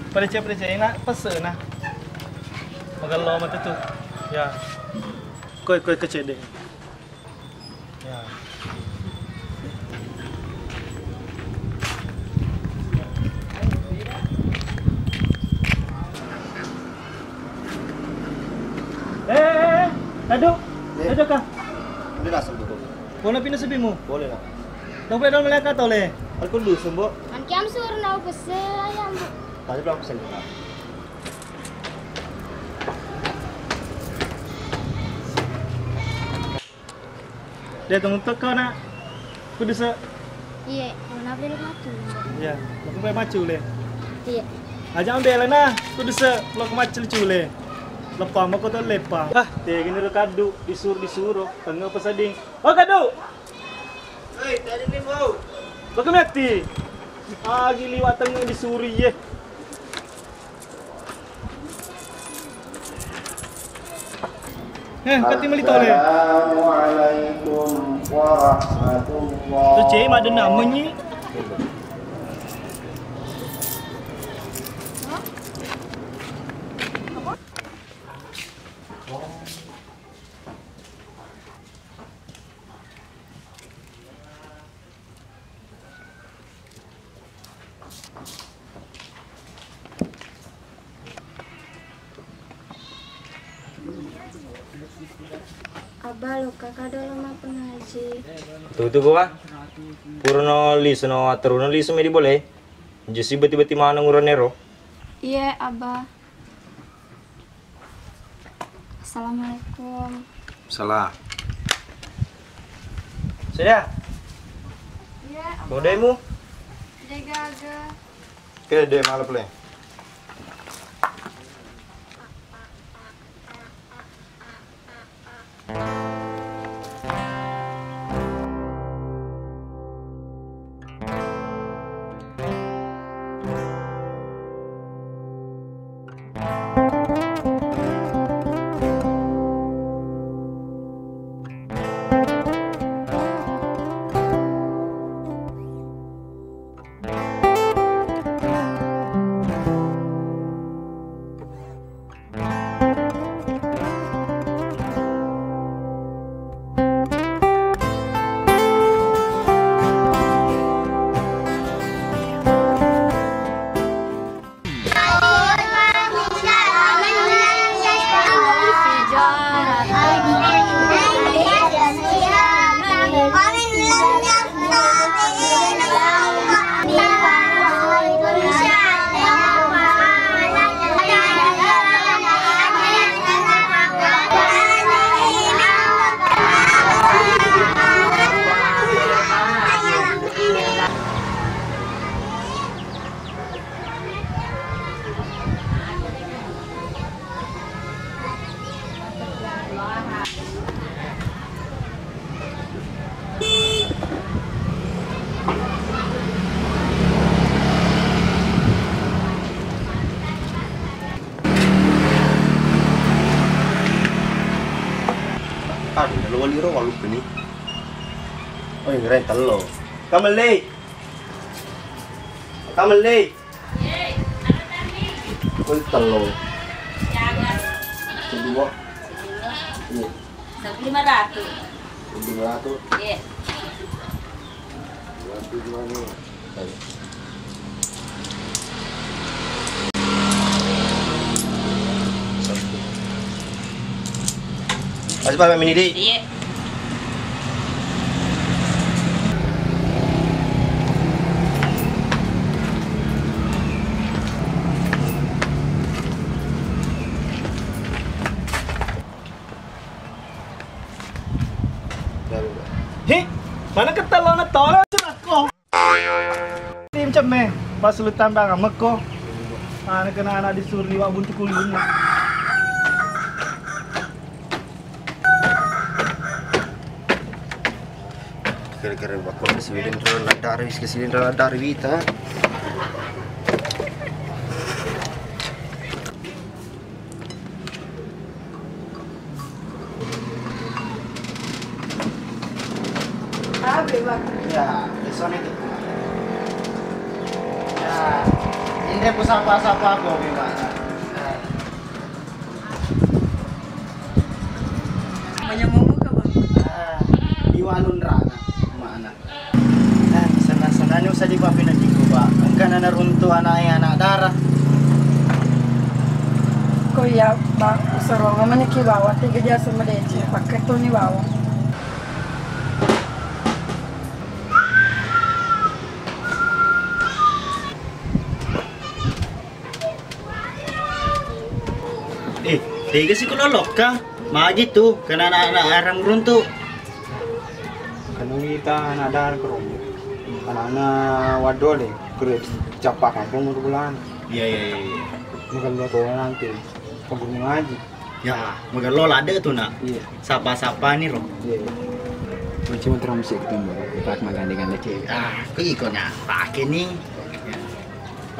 Pada cek nak pesen nah. Makan lo mata tu. Ya. Koi kecil deh. Ya. Aduh. Aduh kah? Boleh lah sembuh. Boleh pindah sebimu? Boleh lah. Dah boleh dah melaka tau le. Aku dulu sembuh. Anki am suruh nak pesen ayam. Tadi belum pesen kita. Dia tunggu kau nak. Kudu se. Iya, mana boleh macu. Ya, aku boleh macu le. Iya. Ajak ambil lah nah. Kudu se. Lo macu lucu le. Lepas mak kau tu lepas. Ah, dia gini lu kadu disuruh. Tengah pesading. Oh kadu. Hei, tadi ni mau. Bakal mati. Ah, gili wak tengah disuri ye. Kati mali tole. Assalamualaikum warahmatullahi. Tu cik mak ada namanya. Abah lo kakak dalam apa ngaji? Tuh gua. Purno lisno ateruno liso medi boleh. Jesi beti-beti mana nguran nero. Iya, Abah. Assalamualaikum. Salah. Sudah. Iya, Abah. Modemu. Jaga-jaga. Ke deh malah play. Ada lo waliro walu ini. Oh, yang keren telo. Kameli. Oh, telo. Kedua. Ini. 500. 500. Iya. 200 gimana? Masih pakai mini di? Iya. Hei, mana ketal lo nak tolong aku. Tim cemeh, pas lu tambah sama ko. Anak kena anak disuri wak buntu kulun. Kira-kira bakal kesilin radar Wita. Ya, besok itu. Ya. Ini pun sapa-sapa aku gimana? Manyamomo ka ba? Di walon rana, mana? Sana-sana nyo sa di pa pinagiko ba? Ang ka na narunto anak darah. Kuya, ba, usaro nga man kibawa, tiga dia sa madeji, pagkato ni bawa. Tiga sih kulolok ka. Magi tuh, kena anak arang runtuh. Kanong kita nadar ko ron. Kanana wadole, kuret capak kampung mo bulan. Iya. Maganda ko nanti. Kabung ngaji. Ya, magalo ada tuh nak. Iya. Sapa-sapa nih roh. Iya. Macam mana musik tu mbak? Ipak maganda-ganda cewek. Aku ikutnya pakai nih.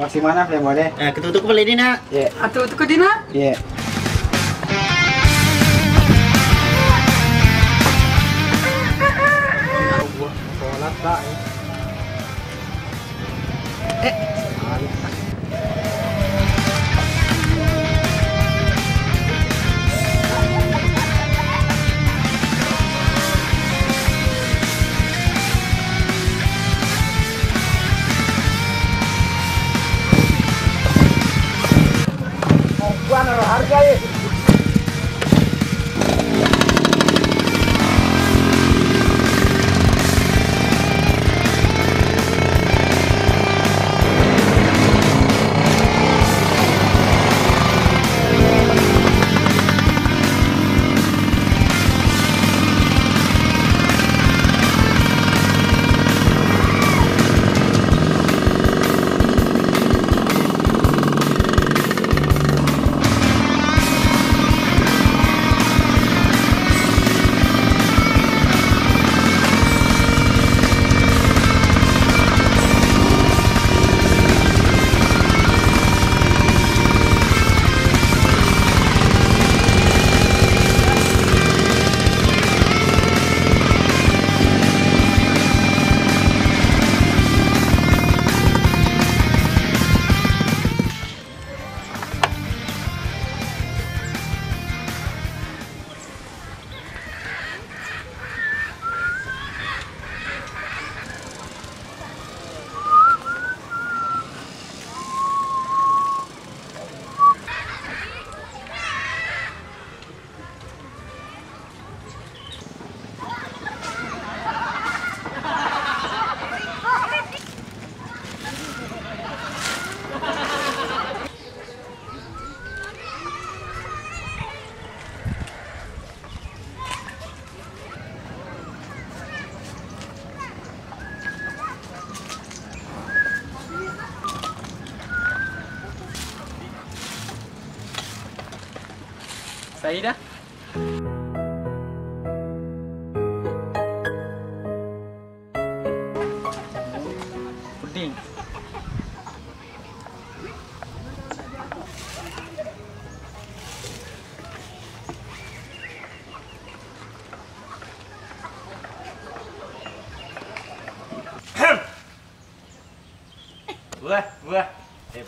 Masih mana yang boleh? Ketutup kepala ini nak. Iya. Ato ko din ha? Iya. Sholat tak? Gua naruh harga ya. Saida? Puding. Wah.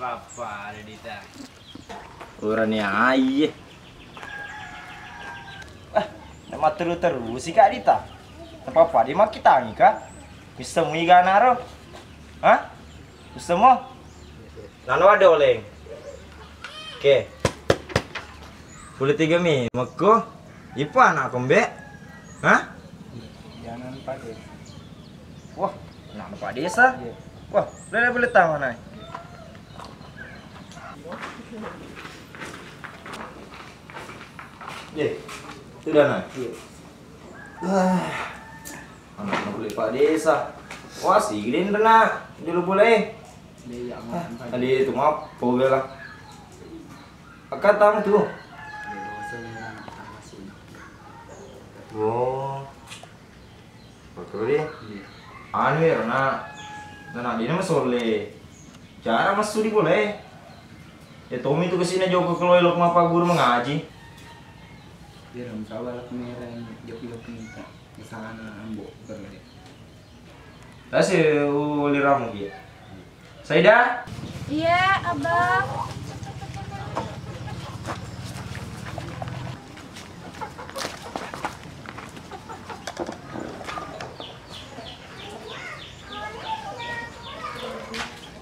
Papa ada dita. Urangnya aye. Nama terus sih Kak Dita. Apa dia mak kita ni Kak? Bisa mui gana ro. Hah? Bisa mo? Nano ada oleng. Oke. Boleh 3 mi. Mako. Ipa anak kombe. Hah? Jangan pakai. Wah, anak Pak Desa. Wah, boleh tahu mana? Sudah nak. Anak boleh Pak Desa. Wah, sih gini nak. Dulu boleh. Tadi itu maaf, boleh lah. Akak tahu tuh. Oh, betul deh. Anu ya, nak dia nama soleh. Cara mas sudi boleh. Ya Tommy itu kesini jauh ke keloy lok mapa guru mengaji. Dia ram sawal merah jok kita. Kesana ambok berlari. Lah si uliramu dia. Saida. Iya, Abang.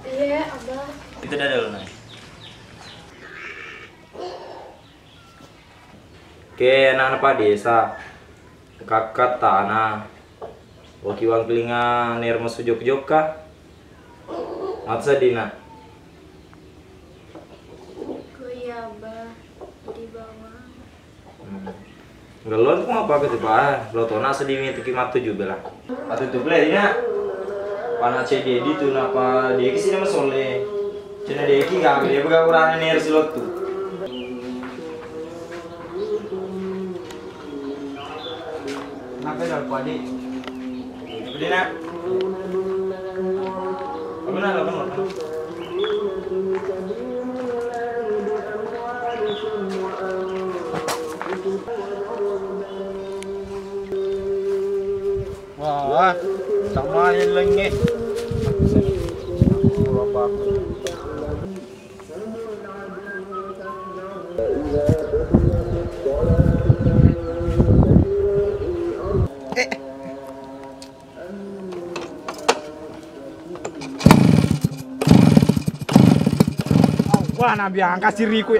Iya, Abang. Itu dah dulu nih. Oke, anak-anak Pak Desa, kakak tanah, wakiwang kelinga nerma sujok joka, matsa dina. Kuya, Abang. Di bawah. Galon kok apa gitu Pak? Lo tona sedimi tiki matu juga lah. Atau itu beli ya. Pana CD di tu napa dia ke sini masole. Cina dia ki gak dia buka kurang ner silot tu. Kenapa dah Pak Dik? Beli nak. Apa nak lo? Wah, sama yang lengit. Wah, nabi angkat siriku.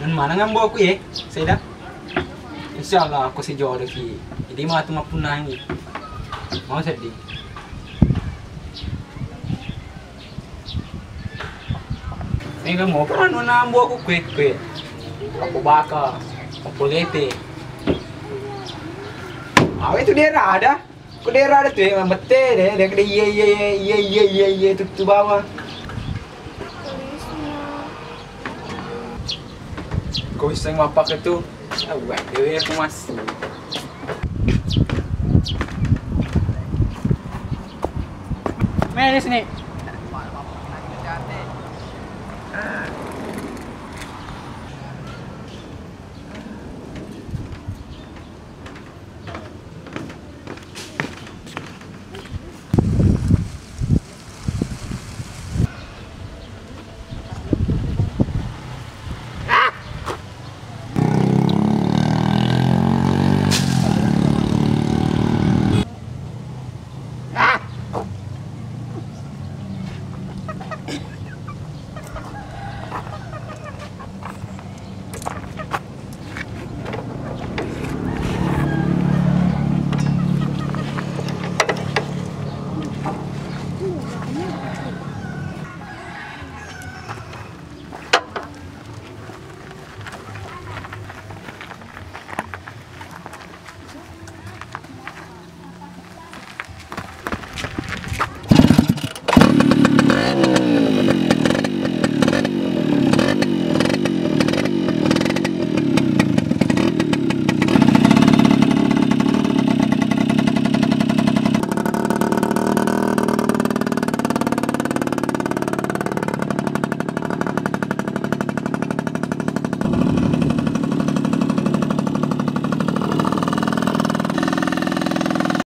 Dan mana ngambo aku ya, saya dah. Insyaallah aku si jodoh ki. Jadi mau tu mapun nangi. Mau sedih. Ini kan mau pernah ngambo aku kue. Aku bakar, aku lete. Awe itu daerah ada. Kau daerah ada tu yang betul deh. Dia kena iya tu bawah. Kau bisa ngapak itu? Awak dewe aku masuk. Main di sini.